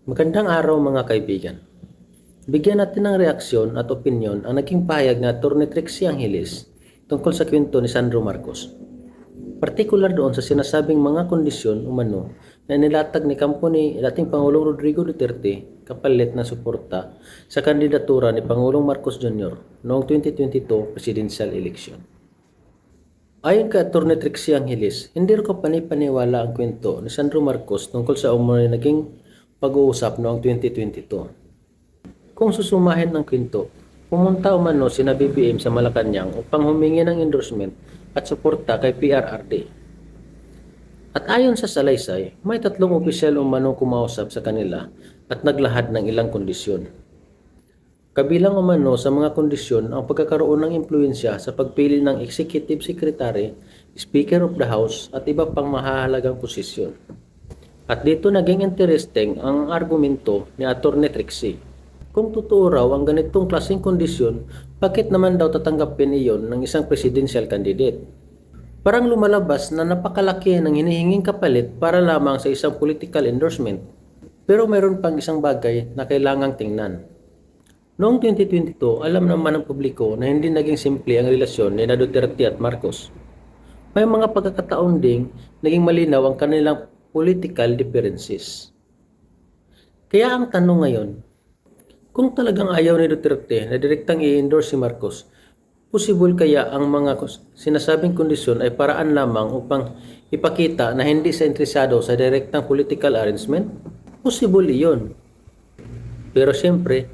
Magandang araw mga kaibigan. Bigyan natin ng reaksyon at opinyon ang naging pahayag na Atty. Trixie Angeles tungkol sa kwento ni Sandro Marcos. Partikular doon sa sinasabing mga kondisyon umano na nilatag ni kampo ni dating Pangulong Rodrigo Duterte kapalit na suporta sa kandidatura ni Pangulong Marcos Jr. noong 2022 presidential election. Ayon kay Atty. Trixie Angeles, hindi rin ko panipaniwala ang kwento ni Sandro Marcos tungkol sa umano'y naging pag-uusap noong 2022. Kung susumahin ng kwento, pumunta umano sina BBM sa Malacanang upang humingi ng endorsement at suporta kay PRRD. At ayon sa salaysay, may 3 opisyal umano kumausap sa kanila at naglahad ng ilang kondisyon. Kabilang umano sa mga kondisyon ang pagkakaroon ng impluensya sa pagpili ng Executive Secretary, Speaker of the House at iba pang mahahalagang posisyon. At dito naging interesting ang argumento ni Atty. Trixie. Kung totoo raw ang ganitong klaseng kondisyon, bakit naman daw tatanggapin iyon ng isang presidential candidate? Parang lumalabas na napakalaki ng hinihinging kapalit para lamang sa isang political endorsement. Pero mayroon pang isang bagay na kailangang tingnan. Noong 2022, alam naman ng publiko na hindi naging simple ang relasyon ni Duterte at Marcos. May mga pagkakataon ding naging malinaw ang kanilang political differences. Kaya ang tanong ngayon, kung talagang ayaw ni Duterte na direktang i-endorse si Marcos, possible kaya ang mga sinasabing kondisyon ay paraan lamang upang ipakita na hindi siya interesado sa direktang political arrangement? Possible iyon. Pero siyempre,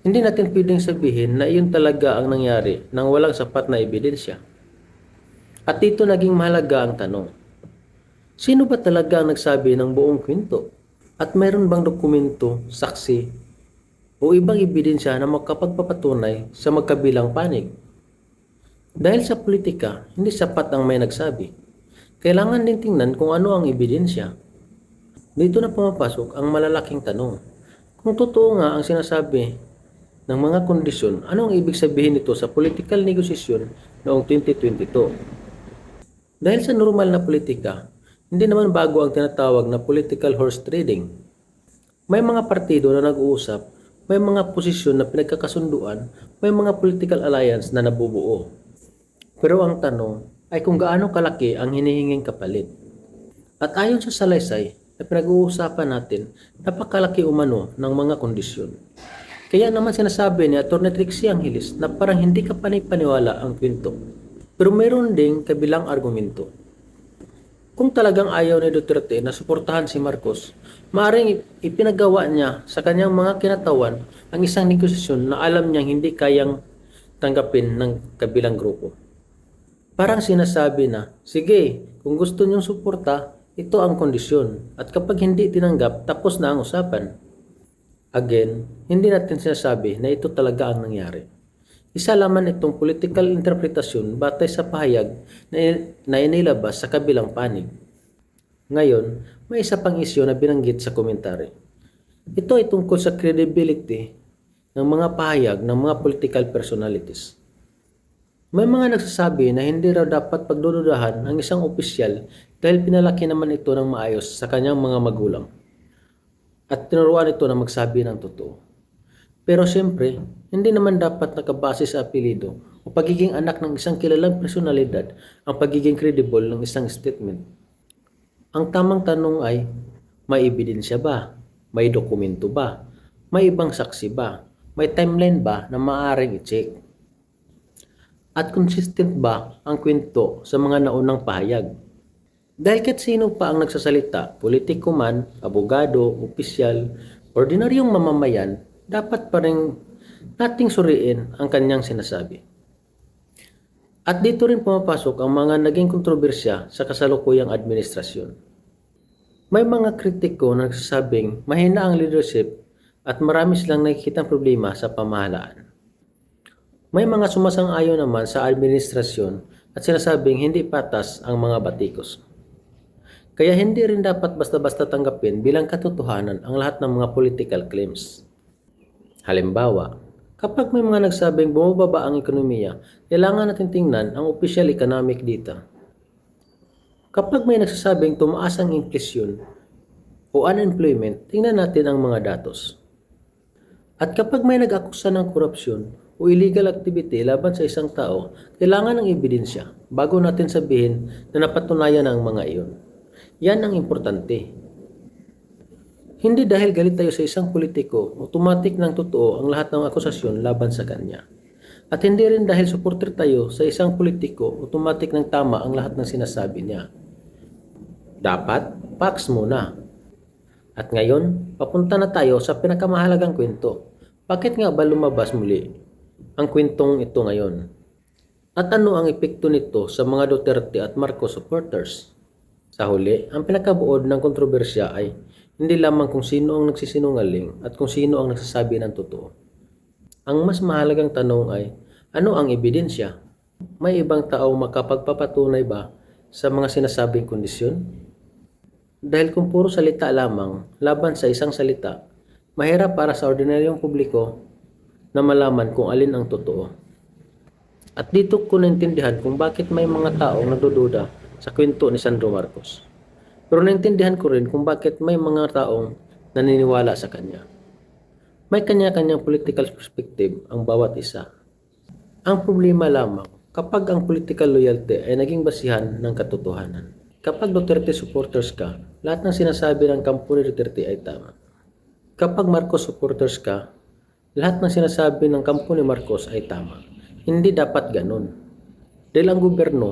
hindi natin pwedeng sabihin na iyon talaga ang nangyari nang walang sapat na ebidensya. At dito naging mahalaga ang tanong. Sino ba talaga ang nagsabi ng buong kwento? At mayroon bang dokumento, saksi, o ibang ebidensya na makapagpapatunay sa magkabilang panig? Dahil sa politika, hindi sapat ang may nagsabi. Kailangan din tingnan kung ano ang ebidensya. Dito na pumapasok ang malalaking tanong. Kung totoo nga ang sinasabi ng mga kondisyon, ano ang ibig sabihin nito sa political negotiation noong 2022? Dahil sa normal na politika, hindi naman bago ang tinatawag na political horse trading. May mga partido na nag-uusap, may mga posisyon na pinagkakasunduan, may mga political alliance na nabubuo. Pero ang tanong ay kung gaano kalaki ang hinihinging kapalit. At ayon sa salaysay na pinag-uusapan natin, napakalaki umano ng mga kondisyon. Kaya naman sinasabi ni Atty. Trixie Angeles na parang hindi ka panipaniwala ang kwento. Pero mayroon ding kabilang argumento. Kung talagang ayaw ni Duterte na suportahan si Marcos, maaaring ipinagawa niya sa kanyang mga kinatawan ang isang negosasyon na alam niyang hindi kayang tanggapin ng kabilang grupo. Parang sinasabi na, sige, kung gusto niyong suporta, ito ang kondisyon. At kapag hindi tinanggap, tapos na ang usapan. Again, hindi natin sinasabi na ito talaga ang nangyari. Isa lamang itong political interpretasyon batay sa pahayag na inilabas sa kabilang panig. Ngayon, may isa pang isyu na binanggit sa komentary. Ito ay tungkol sa credibility ng mga pahayag ng mga political personalities. May mga nagsasabi na hindi raw dapat pagdududahan ang isang opisyal dahil pinalaki naman ito ng maayos sa kanyang mga magulang. At tinuruan ito na magsabi ng totoo. Pero siyempre, hindi naman dapat nakabase sa apelido o pagiging anak ng isang kilalang personalidad ang pagiging credible ng isang statement. Ang tamang tanong ay, may ebidensya ba? May dokumento ba? May ibang saksi ba? May timeline ba na maaaring i-check? At consistent ba ang kwento sa mga naunang pahayag? Dahil kahit sino pa ang nagsasalita, politiko man, abogado, opisyal, ordinaryong mamamayan, dapat pa rin nating suriin ang kanyang sinasabi. At dito rin pumapasok ang mga naging kontrobersya sa kasalukuyang administrasyon. May mga kritiko na nagsasabing mahina ang leadership at marami silang nakikitang problema sa pamahalaan. May mga sumasang-ayon naman sa administrasyon at sinasabing hindi patas ang mga batikos. Kaya hindi rin dapat basta-basta tanggapin bilang katotohanan ang lahat ng mga political claims. Halimbawa, kapag may mga nagsabing bumababa ang ekonomiya, kailangan natin tingnan ang official economic data. Kapag may nagsasabing tumaas ang inflasyon o unemployment, tingnan natin ang mga datos. At kapag may nag-akusa ng korupsyon o illegal activity laban sa isang tao, kailangan ng ebidensya bago natin sabihin na napatunayan ang mga iyon. Yan ang importante. Hindi dahil galit tayo sa isang politiko, automatic ng totoo ang lahat ng akusasyon laban sa kanya. At hindi rin dahil supporter tayo sa isang politiko, automatic ng tama ang lahat ng sinasabi niya. Dapat, facts muna. At ngayon, papunta na tayo sa pinakamahalagang kwento. Bakit nga ba lumabas muli ang kwentong ito ngayon? At ano ang epekto nito sa mga Duterte at Marcos supporters? Sa huli, ang pinakabuod ng kontrobersya ay hindi lamang kung sino ang nagsisinungaling at kung sino ang nagsasabi ng totoo. Ang mas mahalagang tanong ay, ano ang ebidensya? May ibang tao makapagpapatunay ba sa mga sinasabing kondisyon? Dahil kung puro salita lamang laban sa isang salita, mahirap para sa ordinaryong publiko na malaman kung alin ang totoo. At dito ko naintindihan kung bakit may mga taong nagdududa sa kwento ni Sandro Marcos. Pero naintindihan ko rin kung bakit may mga taong naniniwala sa kanya. May kanya-kanyang political perspective ang bawat isa. Ang problema lamang kapag ang political loyalty ay naging basihan ng katotohanan. Kapag Duterte supporters ka, lahat ng sinasabi ng kampo ni Duterte ay tama. Kapag Marcos supporters ka, lahat ng sinasabi ng kampo ni Marcos ay tama. Hindi dapat ganun. Dahil ang gobyerno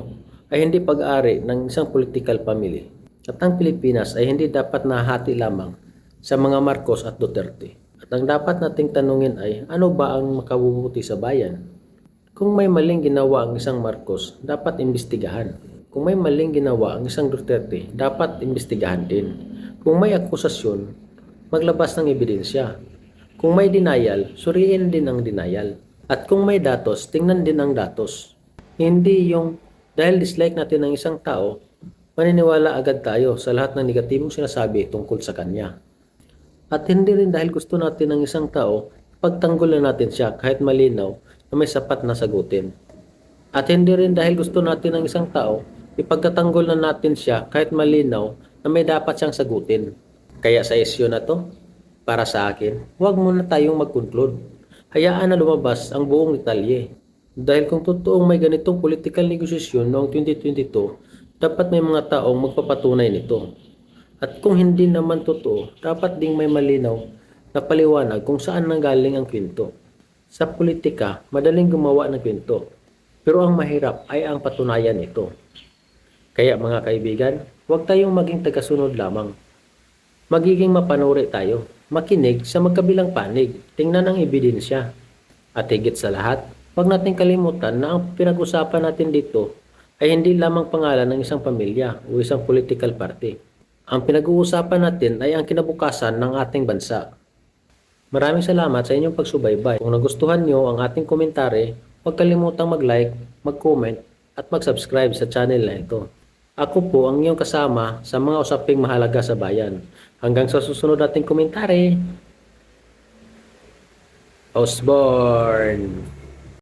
ay hindi pag-ari ng isang political family. At ang Pilipinas ay hindi dapat nahati lamang sa mga Marcos at Duterte. At ang dapat nating tanungin ay, ano ba ang makabubuti sa bayan? Kung may maling ginawa ang isang Marcos, dapat imbestigahan. Kung may maling ginawa ang isang Duterte, dapat imbestigahan din. Kung may akusasyon, maglabas ng ebidensya. Kung may denial, suriin din ang denial. At kung may datos, tingnan din ang datos. Hindi yung dahil dislike natin ng isang tao, maniniwala agad tayo sa lahat ng negatibong sinasabi tungkol sa kanya. At hindi rin dahil gusto natin ng isang tao, pagtanggol na natin siya kahit malinaw na may sapat na sagutin. At hindi rin dahil gusto natin ng isang tao, ipagtatanggol na natin siya kahit malinaw na may dapat siyang sagutin. Kaya sa isyu na to, para sa akin, huwag muna tayong mag-conclude. Hayaan na lumabas ang buong detalye. Dahil kung totoong may ganitong political negosasyon noong 2022, dapat may mga taong magpapatunay nito. At kung hindi naman totoo, dapat ding may malinaw na paliwanag kung saan nanggaling ang kwento. Sa politika, madaling gumawa ng kwento. Pero ang mahirap ay ang patunayan nito. Kaya mga kaibigan, huwag tayong maging tagasunod lamang. Magiging mapanuri tayo, makinig sa magkabilang panig, tingnan ang ebidensya. At higit sa lahat, huwag nating kalimutan na ang pinag-usapan natin dito ay hindi lamang pangalan ng isang pamilya o isang political party. Ang pinag-uusapan natin ay ang kinabukasan ng ating bansa. Maraming salamat sa inyong pagsubaybay. Kung nagustuhan nyo ang ating komentary, huwag kalimutang mag-like, mag-comment at mag-subscribe sa channel na ito. Ako po ang iyong kasama sa mga usaping mahalaga sa bayan. Hanggang sa susunod nating komentary. Osborne!